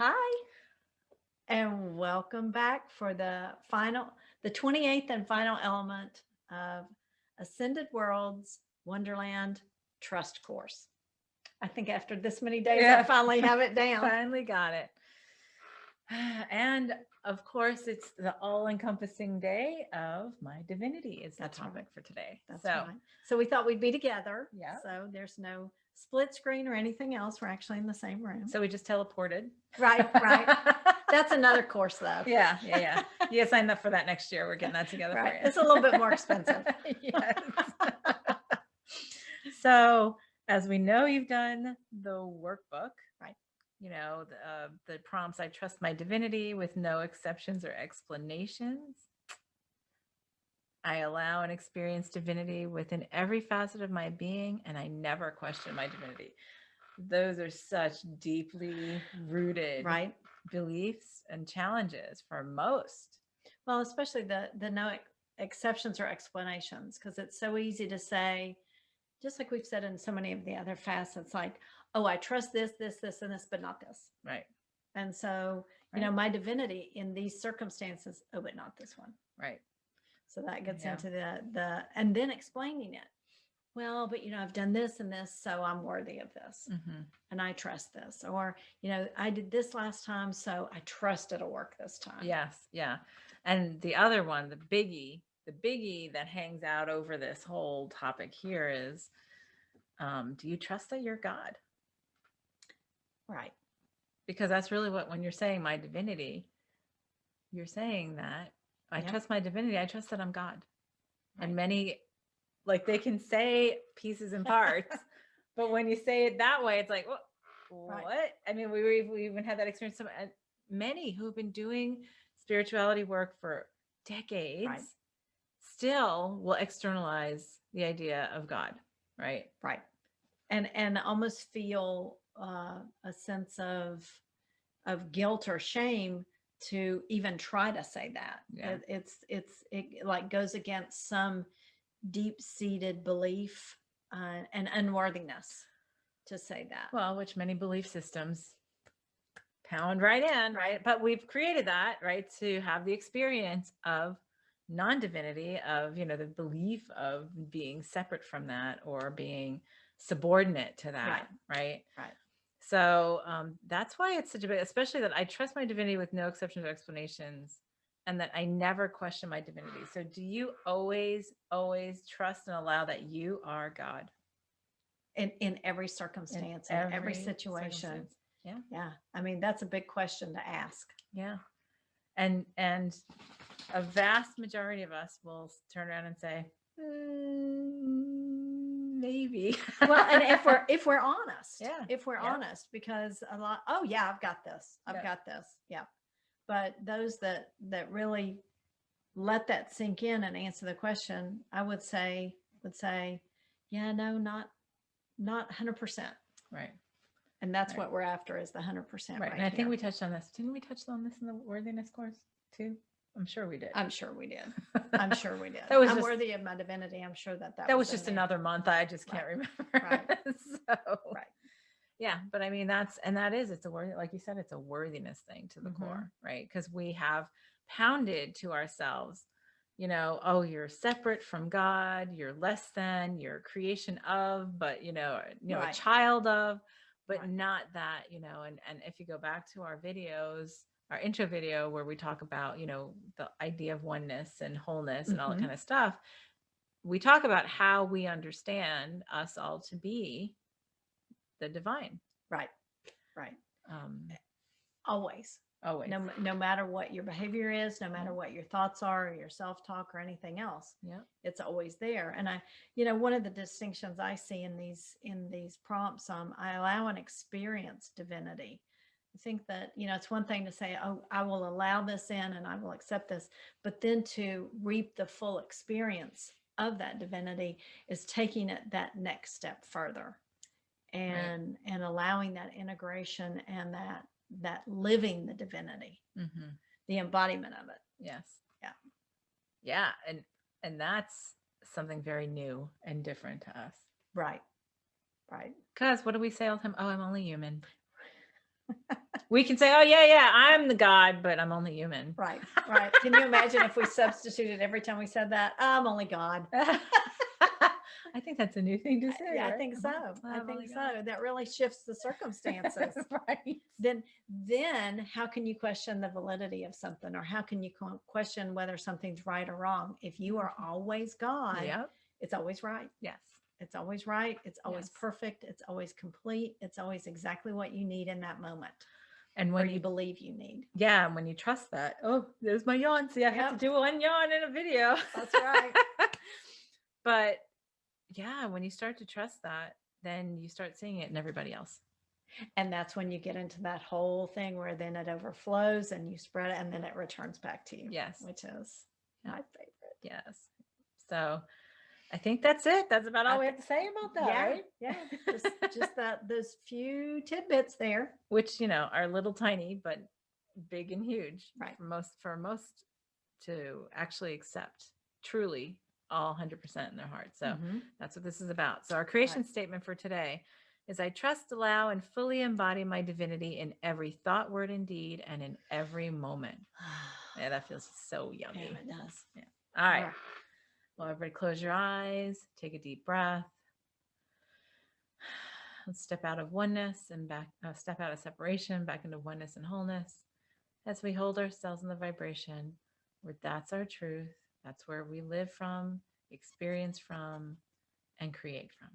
Hi, and welcome back for the 28th and final element of Ascended Worlds Wonderland Trust Course. I think after this many days, I finally have it down. Finally got it. And of course, it's the all-encompassing day of my divinity is the That's topic right. for today. That's So, right. So we thought we'd be together. Yeah. So there's no split screen or anything else. We're actually in the same room. So we just teleported. Right. That's another course, though. Yeah. You gotta sign up for that next year. We're getting that together for you. It's a little bit more expensive. Yes. So, as we know, you've done the workbook, right? You know, the prompts. I trust my divinity with no exceptions or explanations. I allow and experience divinity within every facet of my being, and I never question my divinity. Those are such deeply rooted beliefs and challenges for most. Well, especially the no exceptions or explanations, because it's so easy to say, just like we've said in so many of the other facets, like, oh, I trust this, and this, but not this. Right. And so, you know, my divinity in these circumstances, oh, but not this one. Right. So that gets into and then explaining it. Well, but you know, I've done this and this, so I'm worthy of this. And I trust this. Or, you know, I did this last time, so I trust it'll work this time. Yes. Yeah. And the other one, the biggie that hangs out over this whole topic here is, do you trust that you're God? Right. Because that's really what, when you're saying my divinity, you're saying that I trust my divinity. I trust that I'm God. Right. And many, like, they can say pieces and parts, but when you say it that way, it's like, what? I mean, we even had that experience. Many who've been doing spirituality work for decades still will externalize the idea of God. Right. Right. And almost feel a sense of guilt or shame to even try to say that. Yeah. It like goes against some deep-seated belief and unworthiness to say that. Well, which many belief systems pound right in, right? But we've created that, right, to have the experience of non-divinity, of, you know, the belief of being separate from that or being subordinate to that, right? So that's why it's such a big, especially that I trust my divinity with no exceptions or explanations, and that I never question my divinity. So do you always trust and allow that you are God? In every circumstance, in every situation. Yeah. I mean, that's a big question to ask. Yeah. And a vast majority of us will turn around and say, maybe. Well, and if we're honest, if we're honest, because a lot, oh yeah, I've got this. I've got this. Yeah. But those that really let that sink in and answer the question, I would say, yeah, no, not 100%. Right. And that's what we're after, is the 100%. Right. And I think we touched on this. Didn't we touch on this in the worthiness course too? I'm sure we did. I'm sure we did. I'm worthy of my divinity. I'm sure that was just another month. I just can't remember. Right. Yeah. But I mean, it's a worthy, like you said, it's a worthiness thing to the core, right? Because we have pounded to ourselves, you know, oh, you're separate from God, you're less than, you're a creation of, but you know, a child of, but not that, you know, and if you go back to our videos, our intro video where we talk about, you know, the idea of oneness and wholeness and all that kind of stuff, we talk about how we understand us all to be the divine. Right. Always. No matter what your behavior is, no matter what your thoughts are, or your self-talk or anything else, it's always there. And you know, one of the distinctions I see in these prompts, I allow and experience divinity. I think that, you know, it's one thing to say, oh, I will allow this in and I will accept this, but then to reap the full experience of that divinity is taking it that next step further, and allowing that integration and that living the divinity, the embodiment of it. Yes. Yeah. And that's something very new and different to us. Right. Because what do we say all the time? Oh, I'm only human. We can say, oh yeah, I'm the God, but I'm only human. Right. Can you imagine if we substituted every time we said that? I'm only God. I think that's a new thing to say. Yeah, right? I think so. I think so. That really shifts the circumstances. Right. Then how can you question the validity of something, or how can you question whether something's right or wrong? If you are always God, Yep. it's always right. Yes. It's always right. It's always perfect. It's always complete. It's always exactly what you need in that moment. And when you believe you need. Yeah. And when you trust that, oh, there's my yawn. See, I have to do one yawn in a video. That's right. But yeah, when you start to trust that, then you start seeing it in everybody else. And that's when you get into that whole thing where then it overflows and you spread it and then it returns back to you. Yes. Which is my favorite. Yes. So I think that's it. That's about all we have to say about that, right? Yeah. Just those few tidbits there. Which, are little tiny, but big and huge. Right. For most to actually accept truly all 100% in their heart. So that's what this is about. So our creation statement for today is, I trust, allow, and fully embody my divinity in every thought, word, and deed, and in every moment. Yeah, that feels so yummy. Yeah, it does. Yeah. All right. Well, everybody close your eyes, take a deep breath. Let's step out of oneness and step out of separation, back into oneness and wholeness, as we hold ourselves in the vibration where that's our truth. That's where we live from, experience from, and create from.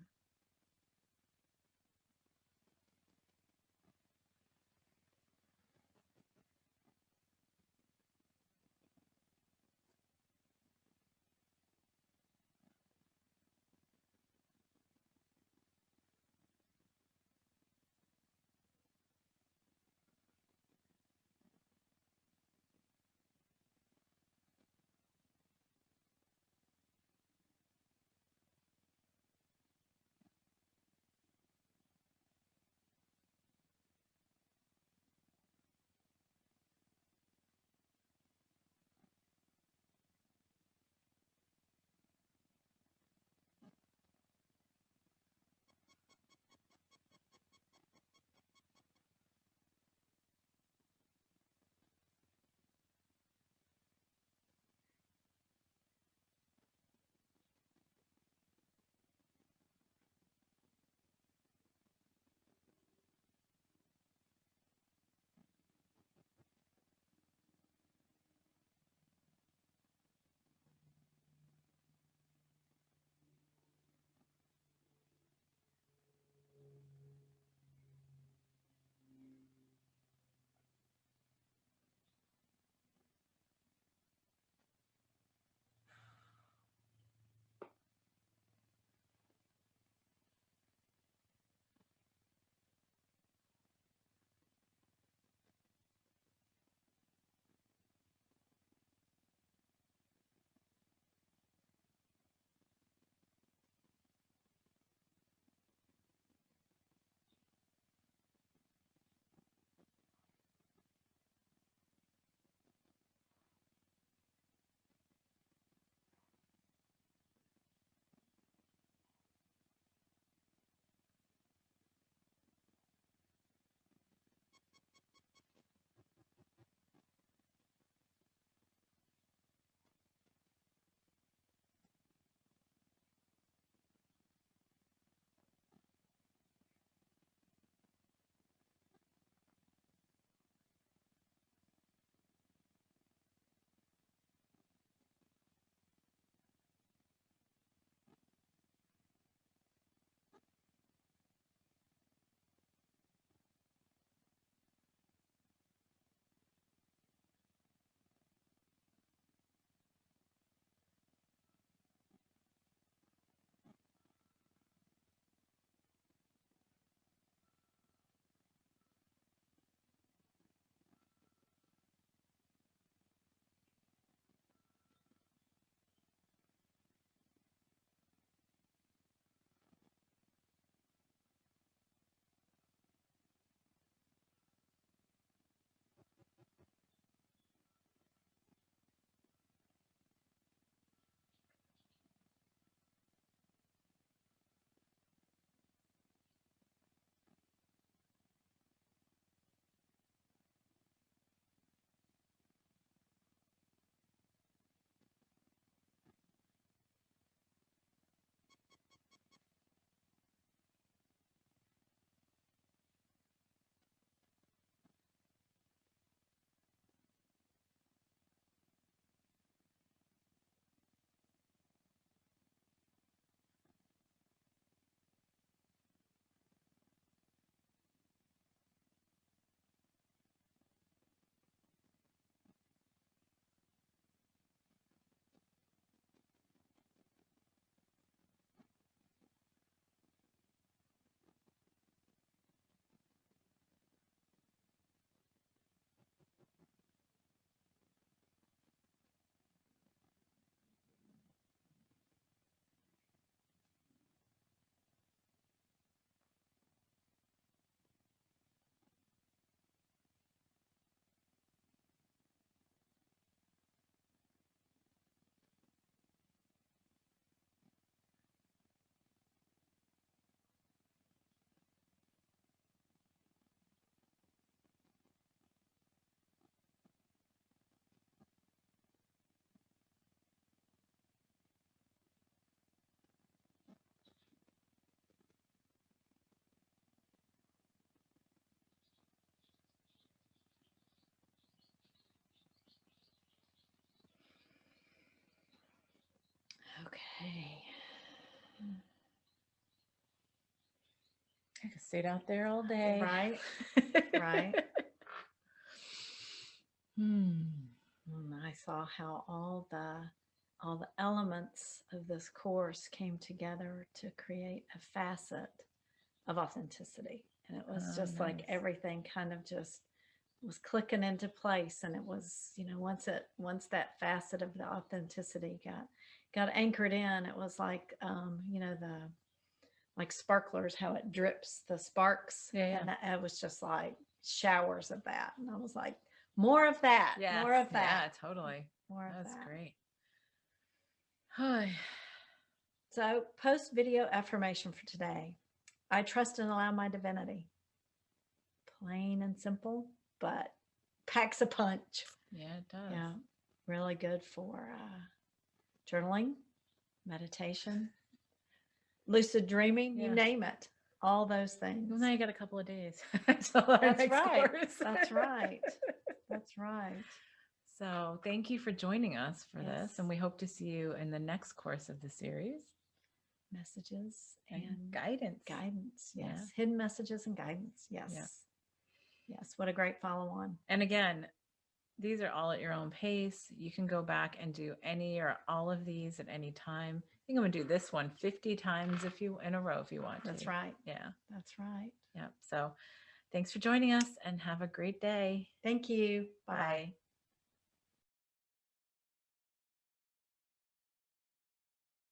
Okay. I could sit out there all day. Right. Right. And I saw how all the elements of this course came together to create a facet of authenticity. And it was just nice. like everything kind of just was clicking into place. And it was, once that facet of the authenticity got anchored in, it was like, the like sparklers, how it drips the sparks. Yeah. And it was just like showers of that. And I was like, more of that. Yes. More of that. Yeah, totally. More of That's that. great. So, post video affirmation for today. I trust and allow my divinity. Plain and simple, but packs a punch. Yeah, it does. Yeah, really good for journaling, meditation, lucid dreaming, you name it. All those things. Well, now you got a couple of days. That's right. That's right. That's right. So thank you for joining us for this. And we hope to see you in the next course of the series. Messages and guidance. Guidance. Yes. Hidden messages and guidance. Yes. Yeah. Yes. What a great follow on. And again, these are all at your own pace. You can go back and do any or all of these at any time. I think I'm going to do this one 50 times in a row if you want to. That's right. Yeah. That's right. Yeah. So thanks for joining us and have a great day. Thank you. Bye. Bye.